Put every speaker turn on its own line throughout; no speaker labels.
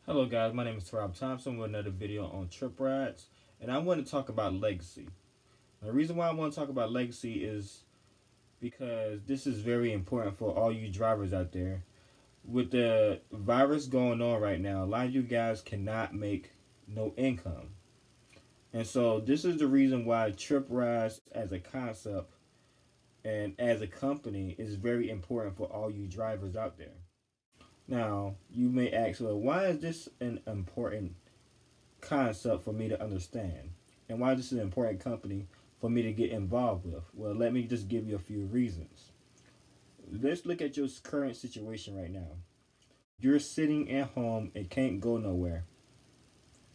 Hello guys, my name is Rob Thompson with another video on Tryp Rides, and I want to talk about legacy. The reason why I want to talk about legacy is because this is very important for all you drivers out there. With the virus going on right now, a lot of you guys cannot make no income. And so this is the reason why Tryp Rides as a concept and as a company is very important for all you drivers out there. Now, you may ask, well, why is this an important concept for me to understand? And why this is an important company for me to get involved with? Well, let me just give you a few reasons. Let's look at your current situation right now. You're sitting at home and can't go nowhere.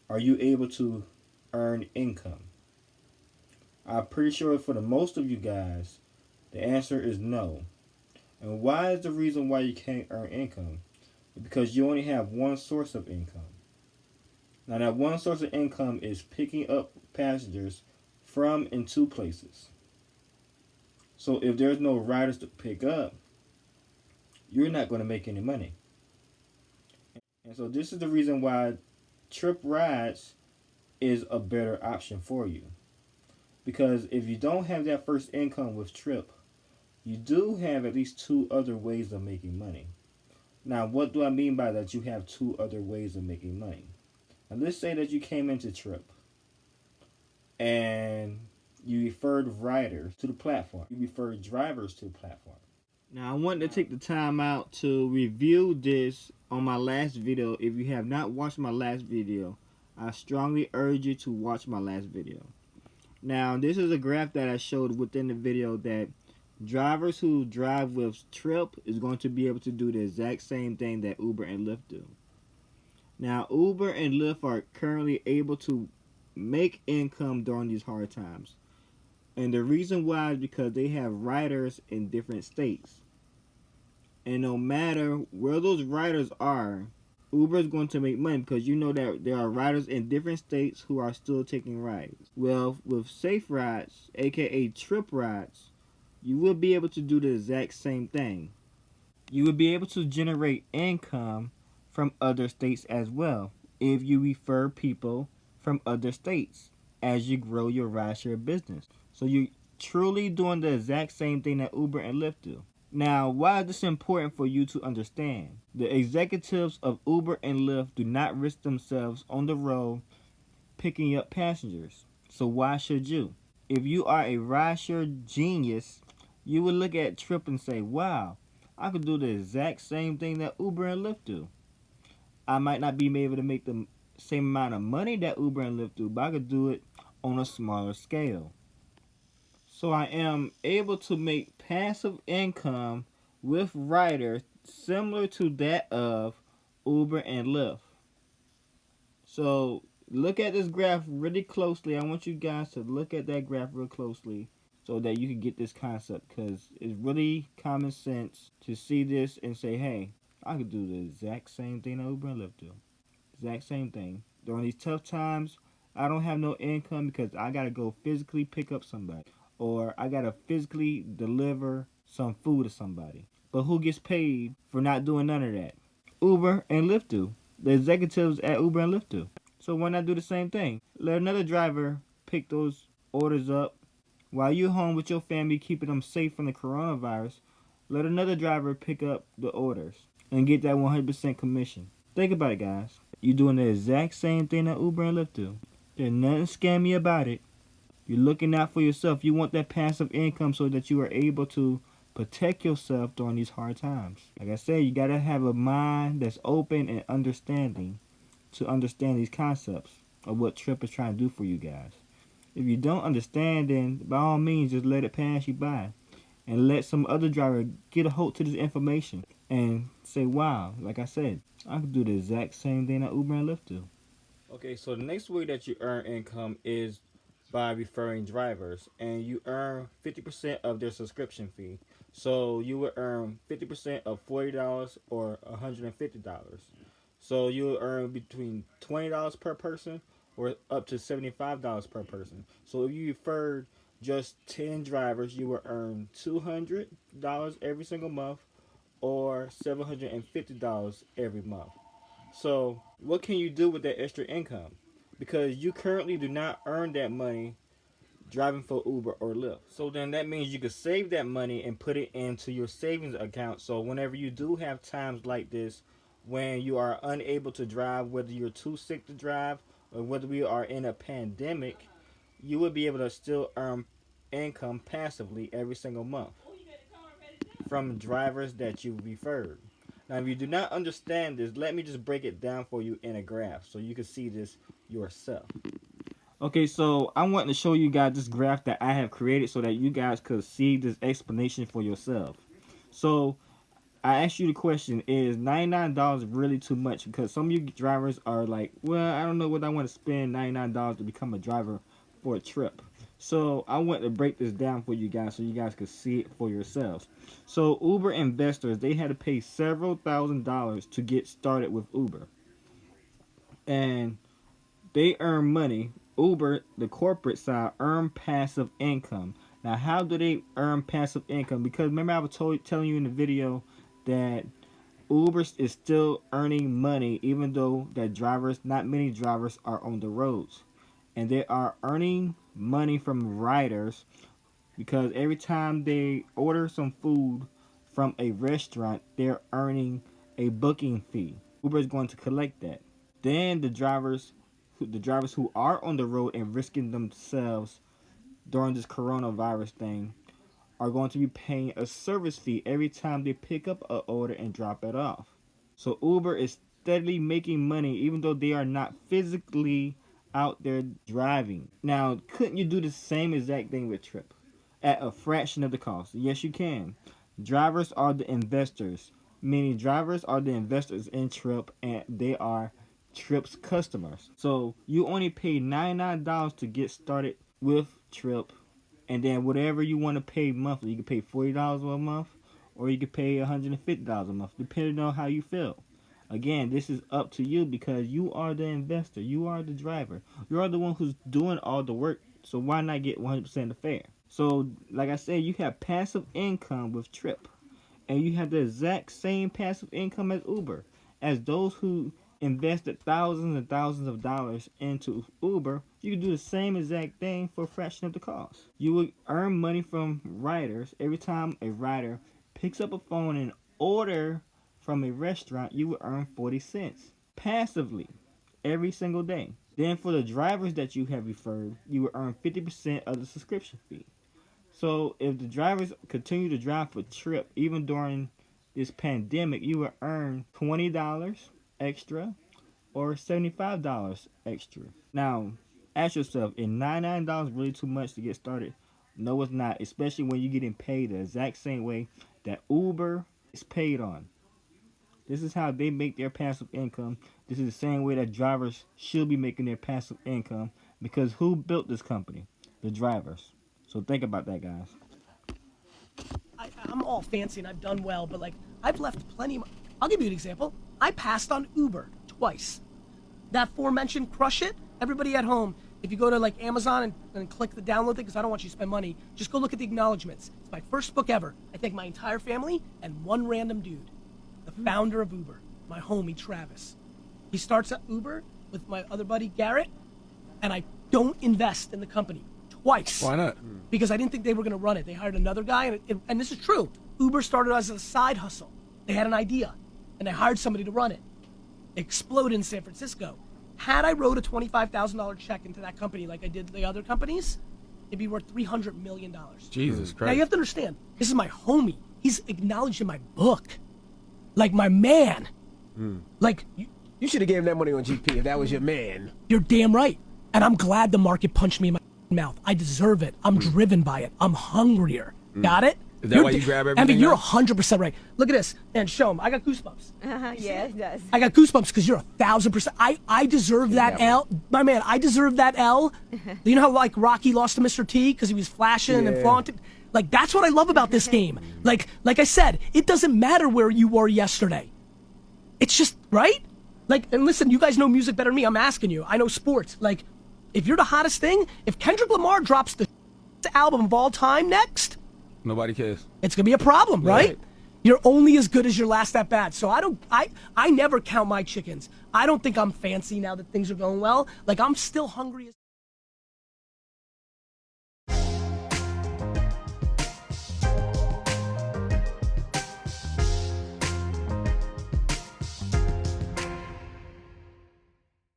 Are you able to earn income? I'm pretty sure for the most of you guys, the answer is no. And why is the reason why you can't earn income? Because you only have one source of income. Now, that one source of income is picking up passengers from and to places. So, if there's no riders to pick up, you're not going to make any money. And so, this is the reason why Tryp Rides is a better option for you. Because if you don't have that first income with Tryp, you do have at least two other ways of making money. Now, what do I mean by that? You have two other ways of making money. Now, let's say that you came into Tryp and you referred riders to the platform. You referred drivers to the platform. Now I want to take the time out to review this on my last video. If you have not watched my last video, I strongly urge you to watch my last video. Now this is a graph that I showed within the video that drivers who drive with Tryp is going to be able to do the exact same thing that Uber and Lyft do. Now Uber and Lyft are currently able to make income during these hard times. And the reason why is because they have riders in different states. And no matter where those riders are, Uber is going to make money because you know that there are riders in different states who are still taking rides. Well, with Safe Rides, aka Tryp Rides, you will be able to do the exact same thing. You will be able to generate income from other states as well if you refer people from other states as you grow your rideshare business. So you're truly doing the exact same thing that Uber and Lyft do. Now, why is this important for you to understand? The executives of Uber and Lyft do not risk themselves on the road picking up passengers. So why should you? If you are a rideshare genius, you would look at Tryp and say, wow, I could do the exact same thing that Uber and Lyft do. I might not be able to make the same amount of money that Uber and Lyft do, but I could do it on a smaller scale. So I am able to make passive income with riders similar to that of Uber and Lyft. So look at this graph really closely. I want you guys to look at that graph real closely so that you can get this concept, because it's really common sense to see this and say, hey, I could do the exact same thing that Uber and Lyft do. Exact same thing. During these tough times, I don't have no income because I got to go physically pick up somebody, or I got to physically deliver some food to somebody. But who gets paid for not doing none of that? Uber and Lyft do. The executives at Uber and Lyft do. So why not do the same thing? Let another driver pick those orders up while you're home with your family, keeping them safe from the coronavirus. Let another driver pick up the orders and get that 100% commission. Think about it, guys. You're doing the exact same thing that Uber and Lyft do. There's nothing scammy about it. You're looking out for yourself. You want that passive income so that you are able to protect yourself during these hard times. Like I said, you got to have a mind that's open and understanding to understand these concepts of what Tryp is trying to do for you guys. If you don't understand, then by all means, just let it pass you by and let some other driver get a hold to this information and say, wow, like I said, I could do the exact same thing that Uber and Lyft do. Okay, so the next way that you earn income is by referring drivers, and you earn 50% of their subscription fee. So you would earn 50% of $40 or $150. So you will earn between $20 per person or up to $75 per person. So if you referred just 10 drivers, you will earn $200 every single month or $750 every month. So what can you do with that extra income? Because you currently do not earn that money driving for Uber or Lyft. So then that means you could save that money and put it into your savings account. So whenever you do have times like this, when you are unable to drive, whether you're too sick to drive or whether we are in a pandemic, you would be able to still earn income passively every single month from drivers that you referred. Now, if you do not understand this, let me just break it down for you in a graph so you can see this yourself. Okay, so I want to show you guys this graph that I have created so that you guys could see this explanation for yourself. So I asked you the question, is $99 really too much? Because some of you drivers are like, well, I don't know what I want to spend $99 to become a driver for a trip. So I want to break this down for you guys so you guys can see it for yourselves. So Uber investors, they had to pay several $1,000s to get started with Uber. And they earn money. Uber, the corporate side, earn passive income. Now, how do they earn passive income? Because remember I was telling you in the video that Uber is still earning money even though that not many drivers are on the roads. And they are earning money from riders because every time they order some food from a restaurant, they're earning a booking fee. Uber is going to collect that. Then the drivers who are on the road and risking themselves during this coronavirus thing are going to be paying a service fee every time they pick up an order and drop it off. So Uber is steadily making money even though they are not physically out there driving. Now, couldn't you do the same exact thing with Tryp at a fraction of the cost? Yes, you can. Drivers are the investors, meaning drivers are the investors in Tryp and they are Tryp's customers. So you only pay $99 to get started with Tryp, and then whatever you want to pay monthly, you can pay $40 a month or you can pay $150 a month, depending on how you feel. Again, this is up to you because you are the investor, you are the driver, you are the one who's doing all the work. So why not get 100% of fair? So like I said, you have passive income with Tryp, and you have the exact same passive income as Uber. As those who invested thousands and thousands of dollars into Uber, you can do the same exact thing for a fraction of the cost. You will earn money from riders. Every time a rider picks up a phone and order from a restaurant, you will earn 40 cents passively every single day. Then for the drivers that you have referred, you will earn 50% of the subscription fee. So if the drivers continue to drive for Tryp, even during this pandemic, you will earn $20 extra or $75 extra. Now, ask yourself, is $99 really too much to get started? No, it's not, especially when you're getting paid the exact same way that Uber is paid on. This is how they make their passive income. This is the same way that drivers should be making their passive income, because who built this company? The drivers. So think about that, guys.
I'm all fancy and I've done well, but like I've left plenty of... I'll give you an example. I passed on Uber twice. That aforementioned Crush It, everybody at home, if you go to like Amazon and click the download thing, because I don't want you to spend money, just go look at the acknowledgments. It's my first book ever. I thank my entire family and one random dude, the founder of Uber, my homie Travis. He starts at Uber with my other buddy Garrett, and I don't invest in the company twice.
Why not?
Because I didn't think they were going to run it. They hired another guy, and this is true. Uber started as a side hustle. They had an idea, and they hired somebody to run it. It exploded in San Francisco. Had I wrote a $25,000 check into that company like I did the other companies, it'd be worth $300 million.
Jesus Christ.
Now, you have to understand, this is my homie. He's acknowledged in my book. Like, my man. Like,
You should have gave him that money on GP if that was your man.
You're damn right. And I'm glad the market punched me in my mouth. I deserve it. I'm driven by it. I'm hungrier. Got it?
Is that why you grab everything?
I mean, you're
now?
100% right. Look at this. And show him. I got goosebumps.
Yeah, it does.
I got goosebumps because you're 1,000%. I deserve that L. My man, I deserve that L. You know how, like, Rocky lost to Mr. T because he was flashing and flaunting? Like, that's what I love about this game. Like I said, it doesn't matter where you were yesterday. It's just, right? Like, and listen, you guys know music better than me. I'm asking you. I know sports. Like, if you're the hottest thing, if Kendrick Lamar drops the album of all time next,
Nobody cares.
it's going to be a problem, right? You're only as good as your last at bat. So I never count my chickens. I don't think I'm fancy now that things are going well. Like, I'm still hungry as